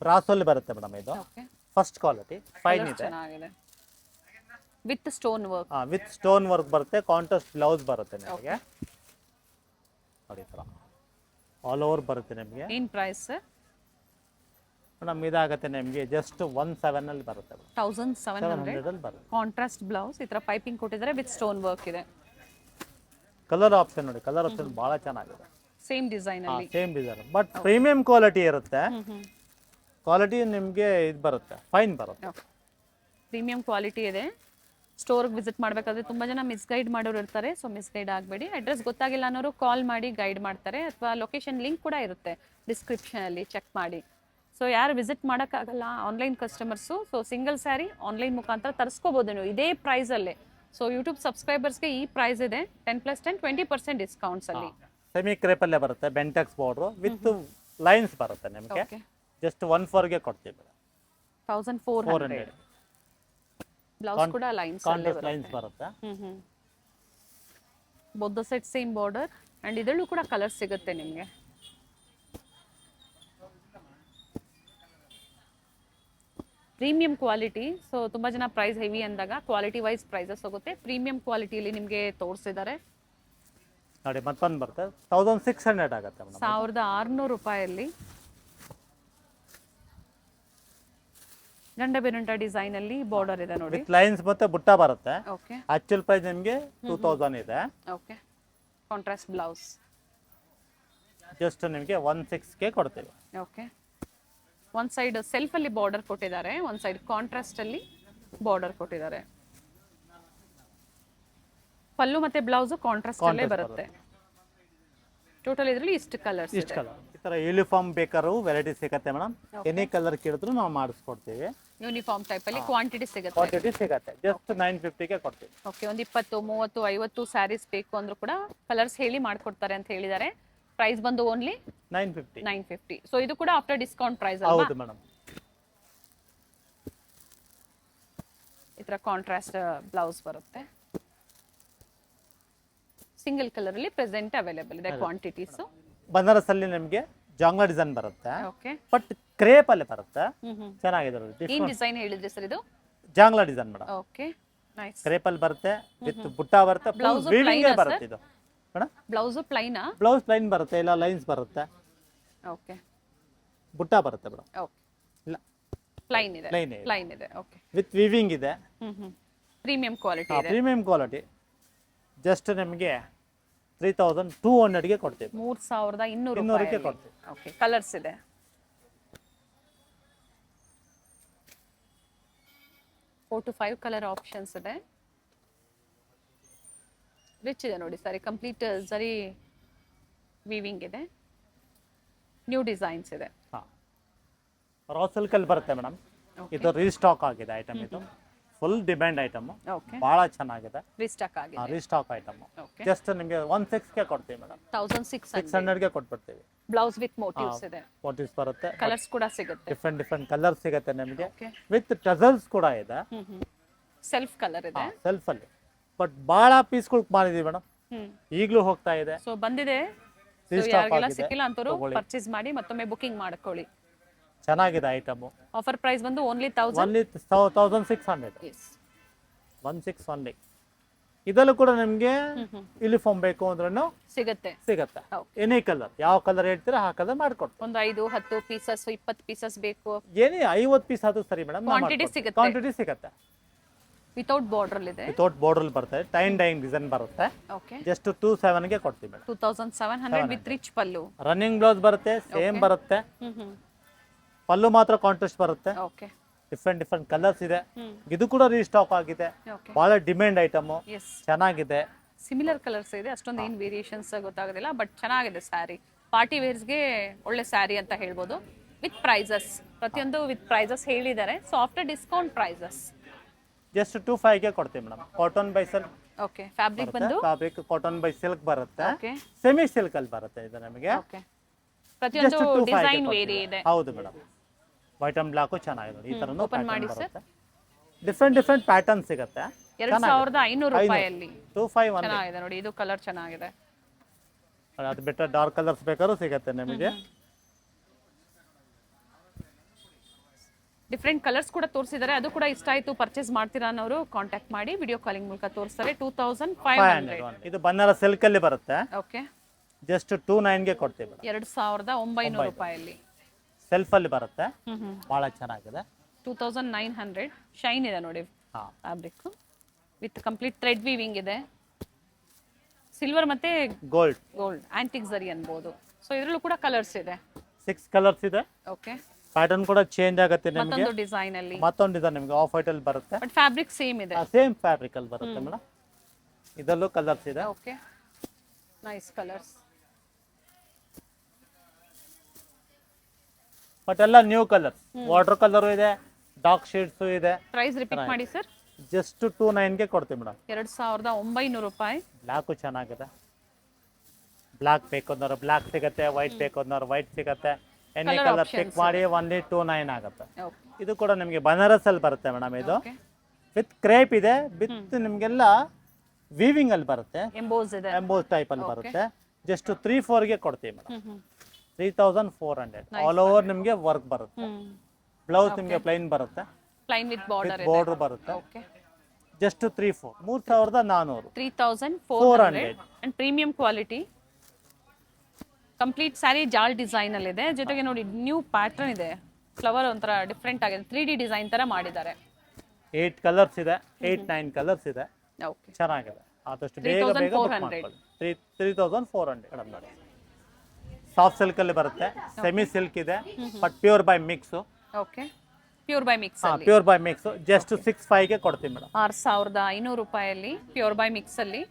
ಬ್ರಾಸಲ್ಲಿ ಬರುತ್ತೆ ಮೇಡಮ್ ಇದು okay first quality fine ಇದೆ ಚೆನ್ನಾಗಿದೆ with stone work. With stone work ಬರುತ್ತೆ ಕಾಂಟ್ರಾಸ್ಟ್ ಬ್ಲೌಸ್ ಬರುತ್ತೆ ನಿಮಗೆ ನೋಡಿ ಥರ ಆಲ್ ಓವರ್ ಬರುತ್ತೆ ನಿಮಗೆ. ಏನ್ ಪ್ರೈಸ್ ಸರ್? ಮೇಡಮ್ ಇದಾಗುತ್ತೆ ನಿಮಗೆ ಜಸ್ಟ್ 17 ಅಲ್ಲಿ ಬರುತ್ತೆ 1700. 700 ಅಲ್ಲಿ ಬರುತ್ತೆ. ಕಾಂಟ್ರಾಸ್ಟ್ ಬ್ಲೌಸ್ ಈ ತರ ಪೈಪಿಂಗ್ ಕೊಟ್ಟಿದ್ದಾರೆ ವಿತ್ ಸ್ಟೋನ್ ವರ್ಕ್ ಇದೆ. ಕಲರ್ ಆಪ್ಷನ್ ನೋಡಿ ಕಲರ್ ಆಪ್ಷನ್ ಬಹಳ ಚೆನ್ನಾಗಿದೆ. ಸೇಮ್ ಡಿಸೈನ್ ಅಲ್ಲಿ same design but premium quality ಇರುತ್ತೆ. ಕ್ವಾಲಿಟಿ ನಿಮಗೆ ಇದು ಬರುತ್ತೆ ಫೈನ್ ಬರುತ್ತೆ. ಪ್ರೀಮಿಯಂ ಕ್ವಾಲಿಟಿ ಇದೆ. ಸ್ಟೋರ್ಗೆ ವಿಸಿಟ್ ಮಾಡಬೇಕಾದ್ರೆ ತುಂಬ ಜನ ಮಿಸ್ಗೈಡ್ ಮಾಡೋರು ಇರ್ತಾರೆ, ಸೊ ಮಿಸ್ಗೈಡ್ ಆಗಬೇಡಿ. ಅಡ್ರೆಸ್ ಗೊತ್ತಾಗಿಲ್ಲ ಅನ್ನೋರು ಕಾಲ್ ಮಾಡಿ ಗೈಡ್ ಮಾಡ್ತಾರೆ, ಅಥವಾ ಲೊಕೇಶನ್ ಲಿಂಕ್ ಕೂಡ ಇರುತ್ತೆ ಡಿಸ್ಕ್ರಿಪ್ಷನಲ್ಲಿ, ಚೆಕ್ ಮಾಡಿ. ಸೊ ಯಾರು ವಿಸಿಟ್ ಮಾಡೋಕ್ಕಾಗಲ್ಲ online customers, so single sari online ಮುಖಾಂತರ ತರಿಸ್ಕೋಬೋದು ನೀವು ಇದೇ ಪ್ರೈಸಲ್ಲೇ. ಸೊ ಯೂಟ್ಯೂಬ್ ಸಬ್ಸ್ಕ್ರೈಬರ್ಸ್ಗೆ ಈ ಪ್ರೈಸ್ ಇದೆ 10+10 20% ಡಿಸ್ಕೌಂಟ್ಸಲ್ಲಿ. ಸೆಮಿ ಕ್ರೇಪಲ್ಲೇ ಬರುತ್ತೆ ಬೆಂಟೆಕ್ಸ್ ಬಾರ್ಡ್ರು ವಿತ್ ಲೈನ್ಸ್ ಬರುತ್ತೆ ನಿಮಗೆ. ಜಸ್ಟ್ 1/4ಗೆ ಕೊಡ್ತೀವಿ 1400. ಬ್ಲೌಸ್ ಕೂಡ ಲೈನ್ಸ್ ಬರುತ್ತೆ. Both the set same border and ಇದರಲ್ಲೂ ಕೂಡ ಕಲರ್ ಸಿಗುತ್ತೆ ನಿಮಗೆ. ಪ್ರೀಮಿಯಂ ಕ್ವಾಲಿಟಿ, ಸೊ ತುಂಬಾ ಜನ ಪ್ರೈಸ್ ಹೆವಿ ಅಂದಾಗ ಕ್ವಾಲಿಟಿ ವೈಸ್ ಪ್ರೈಸಸ್ ಹೋಗುತ್ತೆ. ಪ್ರೀಮಿಯಂ ಕ್ವಾಲಿಟಿಯಲ್ಲಿ ನಿಮಗೆ ತೋರಿಸಿದ್ದಾರೆ ನೋಡಿ. ಮತ್ತೊಂದು ಬರುತ್ತೆ 1600 ಆಗುತ್ತೆ ಮೇಡಮ್. 1600 ರೂಪಾಯಲ್ಲಿ ಗಂಡ ಬೆರಂಟ ಡಿಸೈನ್ ಅಲ್ಲಿ ಬಾರ್ಡರ್ ಇದೆ ನೋಡಿ. ವಿತ್ ಲೈನ್ಸ್ ಮತ್ತೆ ಬುಟ್ಟ ಬರುತ್ತೆ. ಓಕೆ. ಆಕ್ಚುಯಲ್ ಪ್ರೈಸ್ ನಿಮಗೆ 2000 ಇದೆ. ಓಕೆ. ಕಾಂಟ್ರಾಸ್ಟ್ ಬ್ಲೌಸ್ ಜಸ್ಟ್ ನಿಮಗೆ 16ಗೆ ಕೊಡ್ತೀವಿ. ಓಕೆ. ಒನ್ ಸೈಡ್ ಸೆಲ್ಫ್ ಅಲ್ಲಿ ಬಾರ್ಡರ್ ಕೊಟ್ಟಿದ್ದಾರೆ, ಒನ್ ಸೈಡ್ ಕಾಂಟ್ರಾಸ್ಟ್ ಅಲ್ಲಿ ಬಾರ್ಡರ್ ಕೊಟ್ಟಿದ್ದಾರೆ. ಪಲ್ಲು ಮತ್ತೆ ಬ್ಲೌಸ್ ಕಾಂಟ್ರಾಸ್ಟ್ ಅಲ್ಲೇ ಬರುತ್ತೆ. ಟೋಟಲ್ ಇದರಲ್ಲಿ ಇಷ್ಟು ಕಲರ್ಸ್ ಇದೆ. ಈ ತರ ಯೂನಿಫಾರ್ಮ್ ಬೇಕಾದ್ರೂ ವೆರೈಟಿ ಸಿಗುತ್ತೆ ಮೇಡಮ್. ಎನಿ ಕಲರ್ ಕೇಳಿದ್ರು ನಾವು ಮಾಡಿಸ್ಕೊಡ್ತೀವಿ. ಯೂನಿಫಾರ್ಮ್ ಟೈಪ್ ಅಲ್ಲಿ ಕ್ವಾಂಟಿಟಿ ಸಿಗುತ್ತೆ. ಕ್ವಾಂಟಿಟಿ ಸಿಗುತ್ತೆ. ಜಸ್ಟ್ 950ಗೆ ಕೊಡ್ತೀವಿ. ಓಕೆ. ಒಂದು 20 30 50 ಸ್ಯಾರೀಸ್ ಬೇಕು ಅಂದ್ರೂ ಕೂಡ ಕಲರ್ಸ್ ಹೇಳಿ ಮಾಡ್ಕೊಡ್ತಾರೆ ಅಂತ ಹೇಳಿದ್ದಾರೆ. ಪ್ರೈಸ್ ಬಂದು ಓನ್ಲಿ 950. ಸೊ ಇದು ಕೂಡ ಆಫ್ಟರ್ ಡಿಸ್ಕೌಂಟ್ ಪ್ರೈಸ್ ಅಲ್ವಾ? ಹೌದು ಮೇಡಮ್. ಈ ತರ ಕಾಂಟ್ರಾಸ್ಟ್ ಬ್ಲೌಸ್ ಬರುತ್ತೆ. ಸಿಂಗಲ್ ಕಲರ್ ಅಲ್ಲಿ ಪ್ರೆಸೆಂಟ್ ಅವೈಲೇಬಲ್ ಇದೆ ಕ್ವಾಂಟಿಟೀಸ್. ಬನಾರಸ್ ಅಲ್ಲಿ ನಿಮಗೆ ಜಾಂಗ್ಲಾ ಡಿಸೈನ್ ಬರುತ್ತೆ. ಓಕೆ. ಬಟ್ ಕ್ರೇಪ್ ಅಲ್ಲಿ ಬರುತ್ತೆ. ಚೆನ್ನಾಗಿದೆ. ಏನ್ ಡಿಸೈನ್ ಹೇಳಿದ್ರಿ ಸರ್ ಇದು? ಜಾಂಗ್ಲಾ design madam. Okay. Nice. Crepe ಅಲ್ಲಿ ಬರುತ್ತೆ ವಿತ್ ಬುಟ್ಟ ಬರುತ್ತೆ. ಬ್ಲೌಸ್ ವೀವಿಂಗ್ ಬರುತ್ತೆ ಇದು ಮೇಡಮ್. ಬ್ಲೌಸ್ ಪ್ಲೈನಾ? ಬ್ಲೌಸ್ ಪ್ಲೈನ್ ಬರುತ್ತೆ, ಇಲ್ಲ ಲೈನ್ಸ್ ಬರುತ್ತೆ. ಓಕೆ. ಬುಟ್ಟ ಬರುತ್ತೆ ಮೇಡಮ್. ಓಕೆ. ಇಲ್ಲ ಪ್ಲೈನ್ ಇದೆ. ಪ್ಲೈನ್ ಇದೆ. ಓಕೆ. ವಿತ್ ವೀವಿಂಗ್ ಇದೆ. ಪ್ರೀಮಿಯಂ ಕ್ವಾಲಿಟಿ ಇದೆ. Premium quality. ಜಸ್ಟ್ ನಿಮಗೆ 3200ಗೆ ಕೊಡ್ತೀವಿ. 3200 ಕೊಡ್ತೀವಿ. ಓಕೆ. ಕಲರ್ಸ್ ಇದೆ. ಫೋರ್ ಟು 5 ಕಲರ್ ಆಪ್ಷನ್ಸ್ ಇದೆ. ರಿಚ್ ಇದೆ ನೋಡಿ ಸಾರಿ. ಕಂಪ್ಲೀಟ್ ಸರಿ ವೀವಿಂಗ್ ಇದೆ. ನ್ಯೂ ಡಿಸೈನ್ಸ್ ಇದೆ. ರಾ ಸಿಲ್ಕ್ ಅಲ್ಲಿ ಬರುತ್ತೆ ಮೇಡಮ್. ಇದು ರೀಸ್ಟಾಕ್ ಆಗಿದೆ ಐಟಮ್. ಇದು ಫುಲ್ ಡಿಮ್ಯಾಂಡ್ ಐಟಮ್. ಬಹಳ ಚೆನ್ನಾಗಿದೆ. ರೀಸ್ಟಾಕ್ ಆಗಿದೆ. Restock item. ಜಸ್ಟ್ ನಿಮಗೆ 16ಗೆ ಕೊಡ್ತೀವಿ ಮೇಡಮ್. 1600ಗೆ ಕೊಟ್ಬಿಡ್ತೀವಿ. ಬ್ಲೌಸ್ ವಿತ್ ಮೋಟಿವ್ಸ್ ಇದೆ. ಮೋಟಿವ್ಸ್ ಬರುತ್ತೆ. ಕಲರ್ಸ್ ಕೂಡ ಸಿಗುತ್ತೆ. ಡಿಫರೆಂಟ್ ಕಲರ್ ಸಿಗುತ್ತೆ ನಿಮಗೆ. ವಿತ್ ಟಸಲ್ಸ್ ಕೂಡ ಇದೆ. ಸೆಲ್ಫ್ ಕಲರ್ ಇದೆ. ಸೆಲ್ಫ್ ಅಲ್ಲಿ ಬಟ್ ಬಹಳ ಪೀಸ್ಗಳು ಮಾಡಿದೀವಿ ಮೇಡಮ್. ಈಗಲೂ ಹೋಗ್ತಾ ಇದೆ. ಸೊ ಬಂದಿದೆ. ಯಾರಿಗೆಲ್ಲ ಸಿಕ್ಕಿಲ್ಲ ಅಂತವರು ಪರ್ಚೇಸ್ ಮಾಡಿ ಮತ್ತೊಮ್ಮೆ ಬುಕಿಂಗ್ ಮಾಡ್ಕೊಳ್ಳಿ. ಚೆನ್ನಾಗಿದೆ ಐಟಮ್. ಆಫರ್ ಪ್ರೈಸ್ ಬಂದು ಓನ್ಲಿ 1600. 16 ಓನ್ಲಿ. ಇದಲ್ಲೂ ಕೂಡ ನಿಮಗೆ ಯೂನಿಫಾರ್ಮ್ ಬೇಕು ಅಂದ್ರೂ ಸಿಗುತ್ತೆ. ಎನಿ ಕಲರ್, ಯಾವ ಕಲರ್ ಹೇಳ್ತೀರಾ ಆ ಕಲರ್ ಮಾಡ್ಕೊಡ್ತೀವಿ. ಒಂದು 5 10 ಪೀಸಸ್ 20 ಪೀಸಸ್ ಬೇಕು. ಏನೇ 50 ಪೀಸ್ ಆದ್ರೂ ಸರಿ ಮೇಡಮ್. ಕ್ವಾಂಟಿಟಿ ಸಿಗುತ್ತೆ. ವಿತೌಟ್ ಬಾರ್ಡರ್ ಇದೆ. ವಿತೌಟ್ ಬಾರ್ಡರ್ ಬರುತ್ತೆ. ಟೈನ್ ಡೈಯಿಂಗ್ ಡಿಸೈನ್ ಬರುತ್ತೆ. ಓಕೆ. ಜಸ್ಟ್ 27ಗೆ ಕೊಡ್ತೀವಿ madam. 2700 with rich pallu. Running blouse ಬರುತ್ತೆ. ಸೇಮ್ ಬರುತ್ತೆ. ಪಲ್ಲು ಮಾತ್ರ ಕಾಂಟ್ರಾಸ್ಟ್ ಬರುತ್ತೆ. ಓಕೆ. ಡಿಫರೆಂಟ್ ಕಲರ್ಸ್ ಇದೆ. ಇದು ಕೂಡ ರೀಸ್ಟಾಕ್ ಆಗಿದೆ. ಬಹಳ ಡಿಮ್ಯಾಂಡ್ ಐಟಮ್. ಚೆನ್ನಾಗಿದೆ. ಸಿಮಿಲರ್ ಕಲರ್ಸ್ ಇದೆ. ಅಷ್ಟೊಂದು ಏನು ವೇರಿಯೇಷನ್ಸ್ ಗೊತ್ತಾಗೋದಿಲ್ಲ, ಬಟ್ ಚೆನ್ನಾಗಿದೆ ಸ್ಯಾರಿ. ಪಾರ್ಟಿ ವೇರ್ಸ್ಗೆ ಒಳ್ಳೆ ಸ್ಯಾರಿ ಅಂತ ಹೇಳ್ಬೋದು. ವಿತ್ ಪ್ರೈಸಸ್ ಪ್ರತಿಯೊಂದು ವಿತ್ ಪ್ರೈಸಸ್ ಹೇಳಿದ್ದಾರೆ. So after discount prices just 25ಗೆ ಕೊಡ್ತೀವಿ madam. Cotton by silk. Okay. Fabric ಬಂದು ಫ್ಯಾಬ್ರಿಕ್ ಕಾಟನ್ ಬೈ ಸಿಲ್ಕ್ ಬರುತ್ತೆ. ಓಕೆ. ಸೆಮಿ ಸಿಲ್ಕ್ ಅಲ್ಲಿ ಬರುತ್ತೆ ಇದು ನಮಗೆ. ಓಕೆ. ಪ್ರತಿಯೊಂದು ಡಿಸೈನ್ ವೇರಿ ಇದೆ. ಹೌದು ಮೇಡಮ್. ವೈಟ್ ಅಂಡ್ ಬ್ಲಾಕ್ ಚೆನ್ನಾಗಿದೆ. ಈ ತರನು ಓಪನ್ ಮಾಡಿ ಸರ್. ಡಿಫರೆಂಟ್ ಪ್ಯಾಟರ್ನ್ ಸಿಗುತ್ತೆ. 2500 ರೂಪಾಯಿಯಲ್ಲಿ 251 ಚೆನ್ನಾಗಿದೆ ನೋಡಿ. ಇದು ಕಲರ್ ಚೆನ್ನಾಗಿದೆ. ಅದು ಬೆಟರ್ ಡಾರ್ಕ್ ಕಲರ್ಸ್ ಬೇಕಾದ್ರೂ ಸಿಗುತ್ತೆ ನಿಮಗೆ. ಡಿಫ್ರೆಂಟ್ ಕಲರ್ಸ್ ಕೂಡ ತೋರಿಸಿದ್ದಾರೆ, ಅದು ಕೂಡ ಇಷ್ಟ ಆಯಿತು ಪರ್ಚೇಸ್ ಮಾಡ್ತೀರಾ ಅನ್ನೋರು ಕಾಂಟ್ಯಾಕ್ಟ್ ಮಾಡಿ ವಿಡಿಯೋ ಕಾಲಿಂಗ್ ಮೂಲಕ ತೋರಿಸ್ತಾರೆ. 2500. ಇದು ಬನಾರಸ್ ಸಿಲ್ಕ್ ಅಲ್ಲಿ ಬರುತ್ತೆ, ಓಕೆ, ಜಸ್ಟ್ 29 ಗೆ ಕೊಡ್ತೀವಿ ಮೇಡಮ್. 2900 ರೂಪಾಯಲ್ಲಿ ಸೆಲ್ಫ್ ಅಲ್ಲಿ ಬರುತ್ತೆ, ಬಹಳ ಚೆನ್ನಾಗಿದೆ. 2900 ಶೈನ್ ಇದೆ ನೋಡಿ fabric with complete thread weaving ಇದೆ. ಸಿಲ್ವರ್ ಮತ್ತೆ ಗೋಲ್ಡ್ ಆಂಟಿಕ್ ಜರಿ ಅನ್ಬೋದು. ಸೊ ಇದರಲ್ಲೂ ಕೂಡ ಕಲರ್ಸ್ ಇದೆ, 6 ಕಲರ್ಸ್ ಇದೆ. ಓಕೆ, ಪ್ಯಾಟರ್ನ್ ಕೂಡ ಚೇಂಜ್ ಆಗುತ್ತೆ ನಿಮಗೆ. ಮತ್ತೊಂದು ಡಿಸೈನ್ ಅಲ್ಲಿ ಮತ್ತೊಂದು ಡಿಸೈನ್ ನಿಮಗೆ ಆಫ್ ವೈಟ್ ಅಲ್ಲಿ ಬರುತ್ತೆ, ಬಟ್ ಫ್ಯಾಬ್ರಿಕ್ ಸೇಮ್ ಇದೆ. ಸೇಮ್ ಫ್ಯಾಬ್ರಿಕ್ ಅಲ್ಲಿ ಬರುತ್ತೆ ಮೇಡಮ್. ಇದರಲ್ಲೂ ಕಲರ್ಸ್ ಇದೆ. ಓಕೆ, ನೈಸ್ ಕಲರ್ಸ್, ಬಟ್ ಎಲ್ಲ ನ್ಯೂ ಕಲರ್ಸ್. ವಾಟರ್ ಕಲರ್ ಇದೆ, ಡಾರ್ಕ್ ಶೇಡ್ಸ್ ಇದೆ. ಪ್ರೈಸ್ ರಿಪೀಟ್ ಮಾಡಿ ಸರ್. ಜಸ್ಟ್ 29 ಗೆ ಕೊಡ್ತೀವಿ ಮೇಡಮ್. 2900 ರೂಪಾಯಿ. ಬ್ಲಾಕ್ ಚೆನ್ನಾಗಿದೆ, ಬ್ಲಾಕ್ ಬೇಕು ಅಂದ್ರೆ ಬ್ಲಾಕ್ ಸಿಗುತ್ತೆ, ವೈಟ್ ಬೇಕು ಅಂದ್ರೆ ವೈಟ್ ಸಿಗುತ್ತೆ. ಎನಿ ಕಲರ್ ಪಿಕ್ ಮಾಡಿ ಓನ್ಲಿ 29 ಆಗುತ್ತೆ. ಇದು ಕೂಡ ನಿಮಗೆ ಬನಾರಸ್ ಅಲ್ಲಿ ಬರುತ್ತೆ ಮೇಡಮ್. ಇದು ವಿತ್ ಕ್ರೇಪ್ ಇದೆ, ವಿತ್ ನಿಮಗೆಲ್ಲ ವೀವಿಂಗ್ ಅಲ್ಲಿ ಬರುತ್ತೆ, ಎಂಬೋಸ್ ಟೈಪ್ ಅಲ್ಲಿ ಬರುತ್ತೆ. ಜಸ್ಟ್ 3-4 ಗೆ ಕೊಡ್ತೀವಿ ಮೇಡಮ್. 3400 ಆಲ್ ಓವರ್ ನಿಮಗೆ ವರ್ಕ್ ಬರುತ್ತೆ. ಬ್ಲೌಸ್ ನಿಮಗೆ ಪ್ಲೈನ್ ಬರುತ್ತೆ, ಪ್ಲೈನ್ ವಿತ್ ಬಾರ್ಡರ್ ಬರುತ್ತೆ. Just 3400 3400 and premium quality. Complete sari ಜಾಲ್ ಡಿಸೈನ್ ಅಲ್ಲಿ ಇದೆ, ಜೊತೆಗೆ ನೋಡಿ ನ್ಯೂ ಪ್ಯಾಟರ್ನ್ ಇದೆ, ಫ್ಲವರ್ ಒಂಥರ ಡಿಫ್ರೆಂಟ್ ಆಗಿದೆ, 3D ಡಿಸೈನ್ ತರ ಮಾಡಿದ್ದಾರೆ. 8 ಕಲರ್ಸ್ ಇದೆ, 8-9 ಕಲರ್ಸ್ ಇದೆ. ಓಕೆ, ಚೆನ್ನಾಗಿದೆ. ಆದಷ್ಟು ಬೇಗ ಬೇಗ ಬುಕ್ ಮಾಡ್ಕೊಳ್ಳಿ. 3400 ಮೇಡಮ್ ನೋಡಿ. ಸಾಫ್ಟ್ ಸಿಲ್ಕ್ ಅಲ್ಲಿ ಬರುತ್ತೆ, ಸೆಮಿ ಸಿಲ್ಕ್ ಇದೆ, but pure by mix. Okay, pure by mix ಅಲ್ಲಿ. ಪ್ಯೂರ್ ಬೈ ಮಿಕ್ಸ್ ಜಸ್ಟ್ 65 ಗೆ ಕೊಡ್ತೀವಿ ಮೇಡಮ್. 6500 ರೂಪಾಯಲ್ಲಿ ಪ್ಯೂರ್ ಬೈ ಮಿಕ್ಸ್ ಅಲ್ಲಿ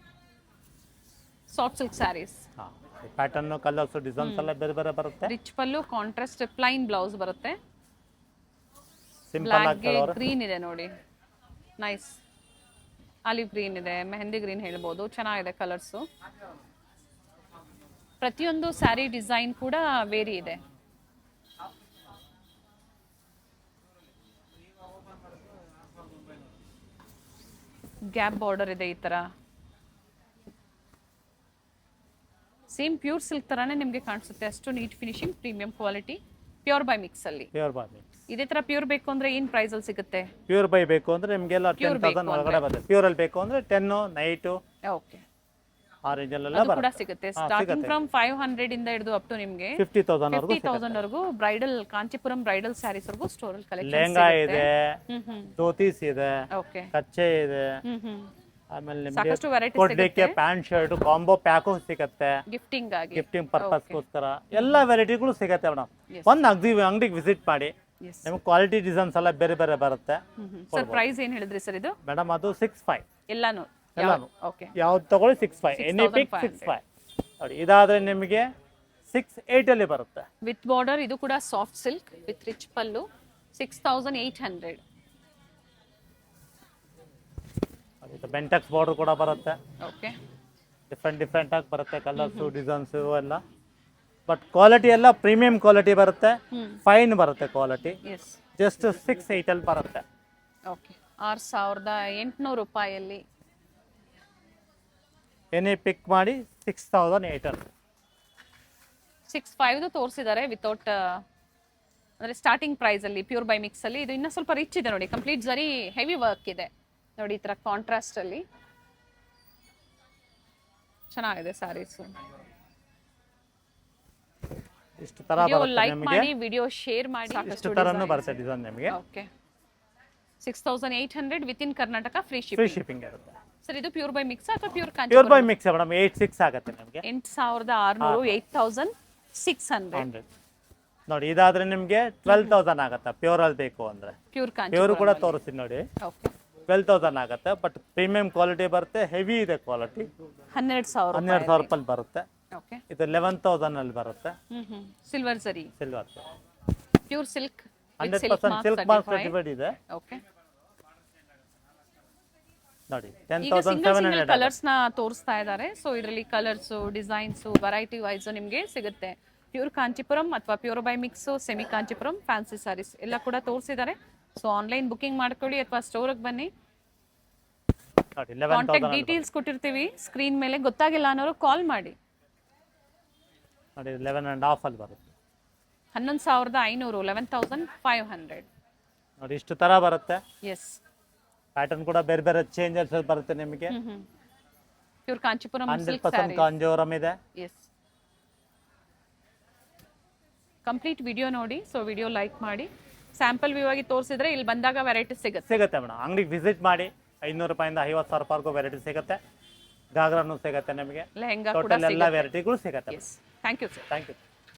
soft silk sarees. Pattern, colours, designs ಎಲ್ಲ ಬೇರೆ ಬೇರೆ ಬರುತ್ತೆ. Rich pallu, contrast plain blouse ಬರುತ್ತೆ. ಸಿಂಪಲ್ ಆಗಿ ಕಲರ್ ಗ್ರೀನ್ ಇದೆ ನೋಡಿ, ನೈಸ್ ಆಲಿವ್ ಗ್ರೀನ್ ಇದೆ, ಮೆಹಂದಿ ಗ್ರೀನ್ ಹೇಳ್ಬೋದು. ಚೆನ್ನಾಗಿದೆ ಕಲರ್ಸ್. ಪ್ರತಿಯೊಂದು ಸ್ಯಾರಿ ಡಿಸೈನ್ ಕೂಡ ವೇರಿ ಇದೆ. ಗ್ಯಾಪ್ ಬಾರ್ಡರ್ ಇದೆ ಈ ತರ. ಸೇಮ್ ಪ್ಯೂರ್ ಸಿಲ್ಕ್ ತರಾನೇ ನಿಮಗೆ ಕಾಣಿಸುತ್ತೆ, ಅಷ್ಟು neat finishing, premium quality, pure by mix ಅಲ್ಲಿ. Pure by mix. ಇದೇ ತರ ಪ್ಯೂರ್ ಬೇಕು ಅಂದ್ರೆ ಏನ್ ಪ್ರೈಸ್ ಅಲ್ಲಿ ಸಿಗುತ್ತೆ? ಪ್ಯೂರ್ ಬೈ ಬೇಕು ಅಂದ್ರೆ ನಿಮಗೆಲ್ಲ 10,000 ಒಳಗಡೆ ಬರುತ್ತೆ. ಪ್ಯೂರ್ ಅಲ್ಲಿ ಬೇಕು ಅಂದ್ರೆ 10 ನೈಟ್ ಓಕೆ ಆ ರೇಂಜ್ ಎಲ್ಲ ಕೂಡ ಬರುತ್ತೆ. ಸಿಗುತ್ತೆ. ಸ್ಟಾರ್ಟಿಂಗ್ ಫ್ರಮ್ 500 ಇಂದ ಹಿಡಿದು ಅಪ್ ಟು ನಿಮಗೆ 50,000 ವರೆಗೂ ಬ್ರೈಡಲ್, ಕಾಂಚೀಪುರಂ ಬ್ರೈಡಲ್ ಸ್ಯಾರೀಸ್ ವರೆಗೂ ಸ್ಟೋರ್ ಅಲ್ಲಿ ಕಲೆಕ್ಷನ್ ಲೆಹಂಗಾ ಇದೆ, ಧೋತೀಸ್ ಇದೆ, ಓಕೆ, ಕಚ್ಚೆ ಇದೆ. ಆಮೇಲೆ ನಿಮಗೆ ಸಾಕಷ್ಟು ವೆರೈಟೀಸ್ ಕೊಡ್ಲಿಕ್ಕೆ ಪ್ಯಾಂಟ್ ಶರ್ಟ್ ಕಾಂಬೋ ಪ್ಯಾಕು ಸಿಗುತ್ತೆ, ಗಿಫ್ಟಿಂಗ್ ಆಗಿ, ಗಿಫ್ಟಿಂಗ್ ಪರ್ಪಸ್ಗೋಸ್ಕರ ಎಲ್ಲ ವೆರೈಟಿಗಳು ಸಿಗುತ್ತೆ ಮೇಡಮ್. ಒಂದು ಅಂಗಡಿಗೆ ವಿಸಿಟ್ ಮಾಡಿ, ನಿಮ್ಗೆ ಕ್ವಾಲಿಟಿ ಡಿಸೈನ್ಸ್ ಎಲ್ಲ ಬೇರೆ ಬೇರೆ ಬರುತ್ತೆ. ಸರ್ ಪ್ರೈಸ್ ಏನ್ ಹೇಳಿದ್ರಿ ಸರ್ ಇದು? ಮೇಡಮ್ ಅದು 65 ಎಲ್ಲಾನು. ಓಕೆ, ಯಾವ್ದು ತಗೊಳ್ಳಿ 65, ಎನಿ ಪಿಕ್ 65 ನೋಡಿ. ಇದಾದ್ರೆ ನಿಮಗೆ 68 ಅಲ್ಲಿ ಬರುತ್ತೆ ವಿತ್ ಬಾರ್ಡರ್. ಇದು ಕೂಡ soft silk with rich pallu, 6800. Bentex border ಕೂಡ ಬರುತ್ತೆ. ಓಕೆ, ಡಿಫ್ರೆಂಟ್ ಆಗಿ ಬರುತ್ತೆ ಕಲರ್ಸ್, ಡಿಸೈನ್ಸ್ ಎಲ್ಲ. ಬಟ್ ಕ್ವಾಲಿಟಿ ಎಲ್ಲ ಪ್ರೀಮಿಯಂ ಕ್ವಾಲಿಟಿ ಬರುತ್ತೆ, ಫೈನ್ ಬರುತ್ತೆ ಕ್ವಾಲಿಟಿ. ಜಸ್ಟ್ 68 ಅಲ್ಲಿ ಬರುತ್ತೆ. ಓಕೆ, 6800 ರೂಪಾಯಲ್ಲಿ ಏನೇ ಪಿಕ್ ಮಾಡಿ 6800. 65 ತೋರಿಸಿದ್ದಾರೆ ವಿತೌಟ್, ಅಂದ್ರೆ ಸ್ಟಾರ್ಟಿಂಗ್ ಪ್ರೈಸ್ ಅಲ್ಲಿ ಪ್ಯೂರ್ ಬೈ ಮಿಕ್ಸ್ ಅಲ್ಲಿ. ಇದು ಇನ್ನ ಸ್ವಲ್ಪ ರಿಚ್ ಇದೆ ನೋಡಿ, ಕಂಪ್ಲೀಟ್ ಜರಿ ಹೆವಿ ವರ್ಕ್ ಇದೆ ನೋಡಿ, ಈ ತರ ಕಾಂಟ್ರಾಸ್ಟ್ ಅಲ್ಲಿ ಚೆನ್ನಾಗಿದೆ ಸ್ಯಾರೀಸ್. ಇಷ್ಟು ತರ ಬರುತ್ತೆ ಲೈಕ್ ನಿಮಗೆ, ಮಾಡಿ, ವಿಡಿಯೋ ಶೇರ್ ಮಾಡಿ. ಇಷ್ಟು ತರನು ಬರುತ್ತೆ ಡಿಸೈನ್ ನಿಮಗೆ. Okay, 6800 with in Karnataka free free shipping. Shipping ಇರುತ್ತೆ. ಸರ್ ಇದು ಪ್ಯೂರ್ ಬೈ ಮಿಕ್ಸ್ ಅಥವಾ pure Kanchi? Pure by mix madam. 86 ಆಗುತ್ತೆ ನಿಮಗೆ. 8600, 8600 ನೋಡಿ. ಇದಾದ್ರೆ ನಿಮಗೆ 12,000 ಆಗುತ್ತೆ ಪ್ಯೂರ್ ಅಲ್ಲಿ ಬೇಕು ಅಂದ್ರೆ. ಪ್ಯೂರ್ ಕಾಂಚಿ ಪ್ಯೂರ್ ಕೂಡ ತೋರಿಸ್ತೀನಿ ನೋಡಿ. ಓಕೆ, 12,000 ಆಗುತ್ತೆ, ಬಟ್ ಪ್ರೀಮಿಯಂ ಕ್ವಾಲಿಟಿ ಬರುತ್ತೆ, ಹೆವಿ ಇದೆ ಕ್ವಾಲಿಟಿ. 12,000 ರೂಪಾಯಿ ಬರುತ್ತೆ. ಓಕೆ, ಇದು 11,000 ಅಲ್ಲಿ ಬರುತ್ತೆ. ಸಿಲ್ವರ್ ಜರಿ, silver pure silk, 100% silk mark certified ಇದೆ. ಓಕೆ ನೋಡಿ, ಈಗ ಸಿಂಗಲ್ 10,700 ಕಲರ್ಸ್ ನ ತೋರಿಸ್ತಾ ಇದ್ದಾರೆ. ಸೊ ಇದರಲ್ಲಿ ಕಲರ್ಸ್, ಡಿಸೈನ್ಸ್, ವೆರೈಟಿ ವೈಸ್ ನಿಮಗೆ ಸಿಗುತ್ತೆ. ಪ್ಯೂರ್ ಕಾಂಚಿಪುರಂ ಅಥವಾ pure by mix, semi Kanchipuram, fancy sarees ಎಲ್ಲ ಕೂಡ ತೋರಿಸಿದ್ದಾರೆ. ಸೊ ಆನ್ಲೈನ್ ಬುಕಿಂಗ್ ಮಾಡ್ಕೊಳ್ಳಿ ಅಥವಾ ಸ್ಟೋರ್ಗೆ ಬನ್ನಿ. ಕಾಂಟ್ಯಾಕ್ಟ್ ಡೀಟೇಲ್ಸ್ ಕೊಟ್ಟಿರ್ತೀವಿ ಸ್ಕ್ರೀನ್ ಮೇಲೆ, ಗೊತ್ತಾಗಿಲ್ಲ ಅನ್ನೋರು ಕಾಲ್ ಮಾಡಿ. ನೋಡಿ, 11.5 ಅಲ್ಲಿ ಬರುತ್ತೆ. 11,500, 11,500. ನೋಡಿ ಇಷ್ಟು ತರ ಬರುತ್ತೆ. ಎಸ್. ಪ್ಯಾಟರ್ನ್ ಕೂಡ ಬೇರೆ ಬೇರೆ ಚೇಂಜಸ್ ಬರುತ್ತೆ ನಿಮಗೆ. ಪ್ಯೂರ್ ಕಾಂಚೀಪುರಂ 100% ಕಾಂಜೀವರಂ ಇದೆ. ಎಸ್. ಕಂಪ್ಲೀಟ್ ವಿಡಿಯೋ ನೋಡಿ, ಸೊ ವಿಡಿಯೋ ಲೈಕ್ ಮಾಡಿ. ಸ್ಯಾಂಪಲ್ ವ್ಯೂ ಆಗಿ ತೋರಿಸಿದ್ರೆ ಇಲ್ಲಿ ಬಂದಾಗ ವೆರೈಟಿ ಸಿಗುತ್ತೆ ಮೇಡಮ್. ಅಂಗಡಿಗೆ ವಿಸಿಟ್ ಮಾಡಿ. 500 ರೂಪಾಯಿಂದ 50,000 ರೂಪಾಯಿಗೂ ವೆರೈಟಿ ಸಿಗುತ್ತೆ. ಗಾಗ್ರಾನು ಸಿಗುತ್ತೆ ನಿಮಗೆ. ಲೆಹಂಗಾ ಕೂಡ ಟೋಟಲ್ ಎಲ್ಲ ಸಿಗುತ್ತೆ. ವೆರೈಟಿಗಳು ಸಿಗುತ್ತೆ. Thank you sir. Thank you.